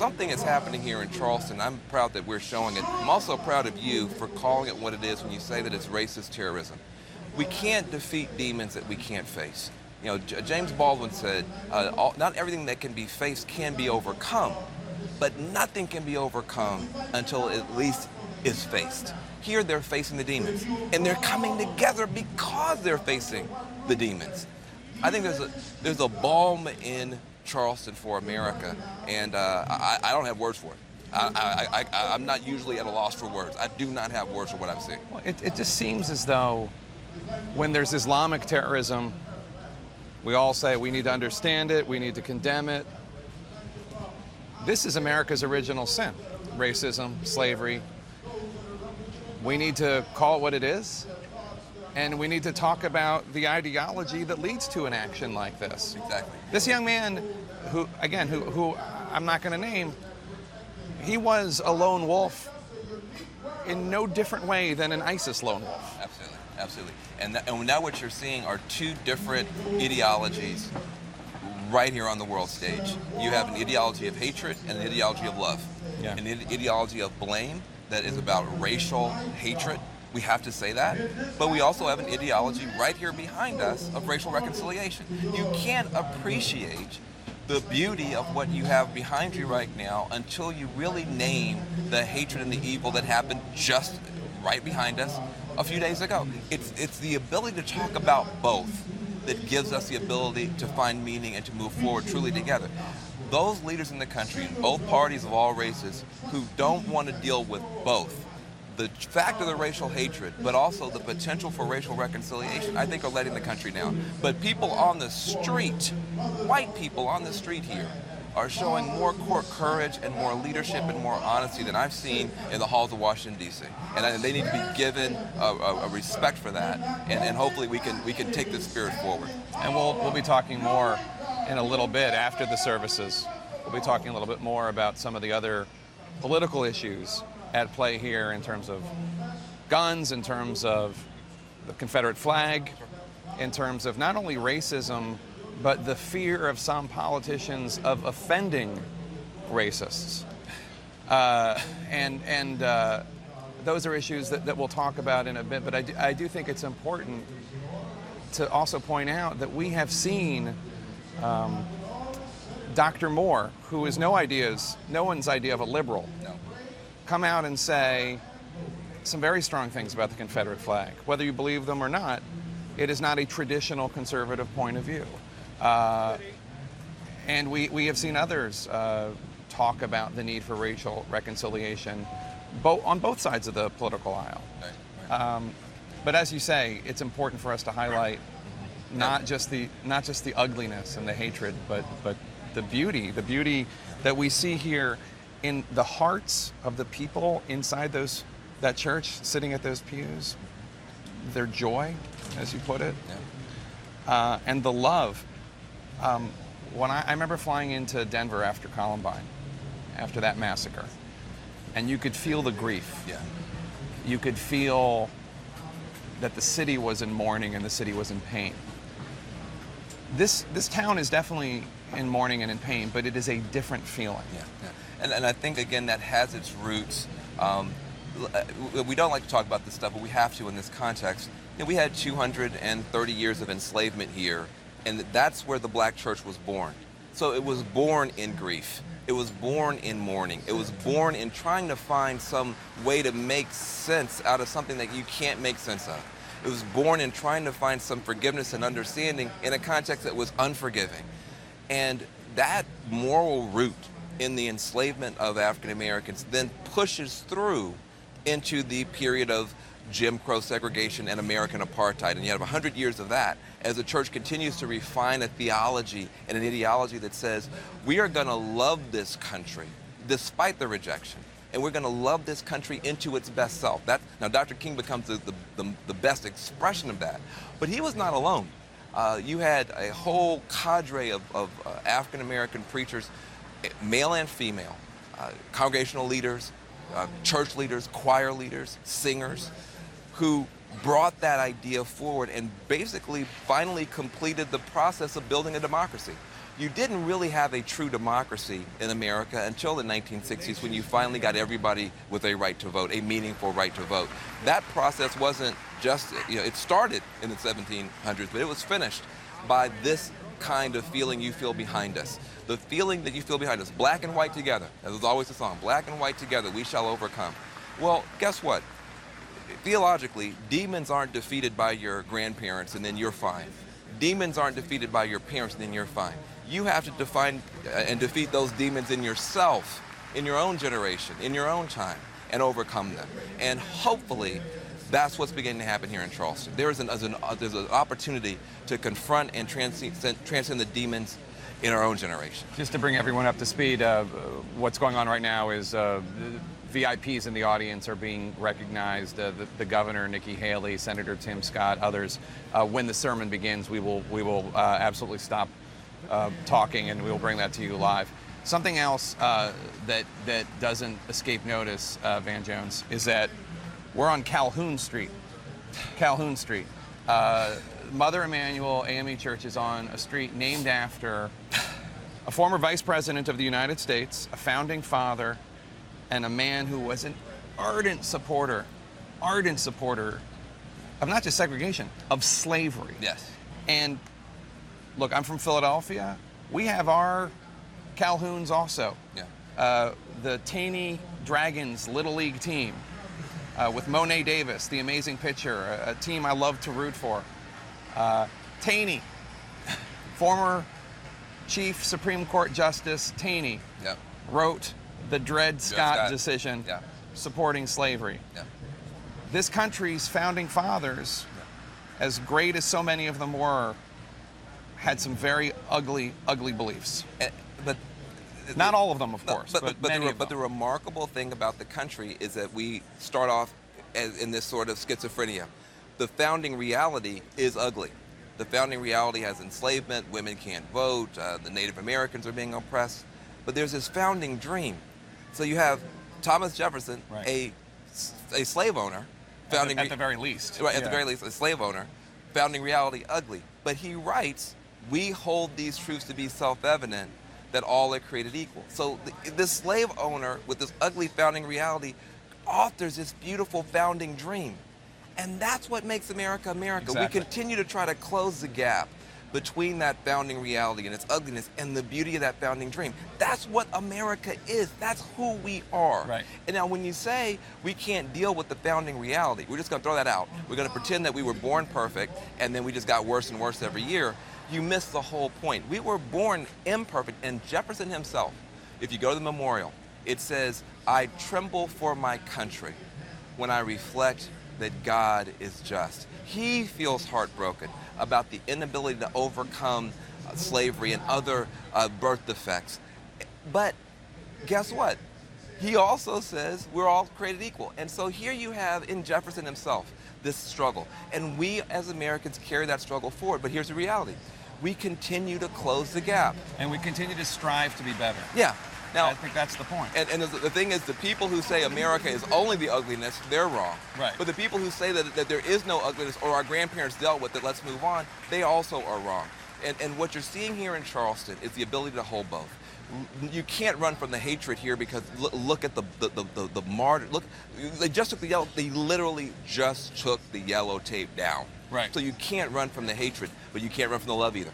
something is happening here in Charleston. I'm proud that we're showing it. I'm also proud of you for calling it what it is when you say that it's racist terrorism. We can't defeat demons that we can't face. You know, James Baldwin said, not everything that can be faced can be overcome, but nothing can be overcome until it at least is faced. Here they're facing the demons, and they're coming together because they're facing the demons. I think there's a balm in Charleston for America, and I don't have words for it. I'm not usually at a loss for words. I do not have words for what I'm seeing. Well, it just seems as though when there's Islamic terrorism, we all say we need to understand it, we need to condemn it. This is America's original sin: racism, slavery. We need to call it what it is, and we need to talk about the ideology that leads to an action like this. Exactly. This young man, who I'm not going to name, he was a lone wolf in no different way than an ISIS lone wolf. Absolutely, absolutely. And now what you're seeing are two different ideologies right here on the world stage. You have an ideology of hatred and an ideology of love. Yeah. An ideology of blame that is about racial hatred. We have to say that. But we also have an ideology right here behind us of racial reconciliation. You can't appreciate the beauty of what you have behind you right now until you really name the hatred and the evil that happened just right behind us a few days ago. It's the ability to talk about both that gives us the ability to find meaning and to move forward truly together. Those leaders in the country, in both parties of all races, who don't want to deal with both the fact of the racial hatred, but also the potential for racial reconciliation, I think are letting the country down. But people on the street, white people on the street here, are showing more courage and more leadership and more honesty than I've seen in the halls of Washington, D.C. And they need to be given a respect for that, and hopefully we can take this spirit forward. And we'll be talking more in a little bit after the services. We'll be talking a little bit more about some of the other political issues at play here in terms of guns, in terms of the Confederate flag, in terms of not only racism, but the fear of some politicians of offending racists. And those are issues that we'll talk about in a bit, but I do think it's important to also point out that we have seen Dr. Moore, who is no one's idea of a liberal, come out and say some very strong things about the Confederate flag. Whether you believe them or not, it is not a traditional conservative point of view. And we have seen others talk about the need for racial reconciliation on both sides of the political aisle. But as you say, it's important for us to highlight not just the ugliness and the hatred, but the beauty that we see here in the hearts of the people inside that church, sitting at those pews, their joy, as you put it, and the love. When I remember flying into Denver after Columbine, after that massacre, and you could feel the grief. Yeah. You could feel that the city was in mourning and the city was in pain. This town is definitely in mourning and in pain, but it is a different feeling. Yeah. And I think, again, that has its roots. We don't like to talk about this stuff, but we have to in this context. You know, we had 230 years of enslavement here, and that's where the black church was born. So it was born in grief. It was born in mourning. It was born in trying to find some way to make sense out of something that you can't make sense of. It was born in trying to find some forgiveness and understanding in a context that was unforgiving. And that moral root in the enslavement of African Americans then pushes through into the period of Jim Crow segregation and American apartheid. And you have 100 years of that as the church continues to refine a theology and an ideology that says we are going to love this country despite the rejection. And we're going to love this country into its best self. Now, Dr. King becomes the best expression of that. But he was not alone. You had a whole cadre of African-American preachers, male and female, congregational leaders, church leaders, choir leaders, singers, who brought that idea forward and basically finally completed the process of building a democracy. You didn't really have a true democracy in America until the 1960s, when you finally got everybody with a right to vote, a meaningful right to vote. That process wasn't just, it started in the 1700s, but it was finished by this kind of feeling you feel behind us. The feeling that you feel behind us, black and white together. That was always the song, black and white together, we shall overcome. Well, guess what? Theologically, demons aren't defeated by your grandparents and then you're fine. Demons aren't defeated by your parents and then you're fine. You have to define and defeat those demons in yourself, in your own generation, in your own time, and overcome them. And hopefully, that's what's beginning to happen here in Charleston. There's an opportunity to confront and transcend the demons in our own generation. Just to bring everyone up to speed, what's going on right now is VIPs in the audience are being recognized. The governor, Nikki Haley, Senator Tim Scott, others. When the sermon begins, we will absolutely stop talking, and we will bring that to you live. Something else that doesn't escape notice, Van Jones, is that we're on Calhoun Street. Calhoun Street. Mother Emanuel AME Church is on a street named after a former vice president of the United States, a founding father, and a man who was an ardent supporter of not just segregation, of slavery. Yes. And look, I'm from Philadelphia. We have our Calhouns also. Yeah. The Taney Dragons Little League team with Monet Davis, the amazing pitcher, a team I love to root for. Taney, former Chief Supreme Court Justice Taney, Yep. wrote the Dred Scott decision Yeah. supporting slavery. Yeah. This country's founding fathers, as great as so many of them were, had some very ugly beliefs. But not all of them, of course, but many of them. But the remarkable thing about the country is that we start off in this sort of schizophrenia. The founding reality is ugly. The founding reality has enslavement, women can't vote, the Native Americans are being oppressed. But there's this founding dream. So you have Thomas Jefferson, right, a slave owner, founding at the very least. Right, at the very least, a slave owner, founding reality ugly. But he writes, we hold these truths to be self-evident, that all are created equal. So this slave owner with this ugly founding reality authors this beautiful founding dream. And that's what makes America America. Exactly. We continue to try to close the gap between that founding reality and its ugliness and the beauty of that founding dream. That's what America is. That's who we are. Right. And now when you say we can't deal with the founding reality, we're just going to throw that out. We're going to pretend that we were born perfect and then we just got worse and worse every year. You miss the whole point. We were born imperfect, and Jefferson himself, if you go to the memorial, it says, I tremble for my country when I reflect that God is just. He feels heartbroken about the inability to overcome slavery and other birth defects. But guess what? He also says we're all created equal. And so here you have in Jefferson himself this struggle. And we as Americans carry that struggle forward. But here's the reality. We continue to close the gap. And we continue to strive to be better. Yeah. Now, I think that's the point. And the thing is, the people who say America is only the ugliness, they're wrong. Right. But the people who say that there is no ugliness, or our grandparents dealt with it, let's move on, they also are wrong. And what you're seeing here in Charleston is the ability to hold both. You can't run from the hatred here because look at the martyr. Look, they just took the yellow. They literally just took the yellow tape down. Right. So you can't run from the hatred, but you can't run from the love either.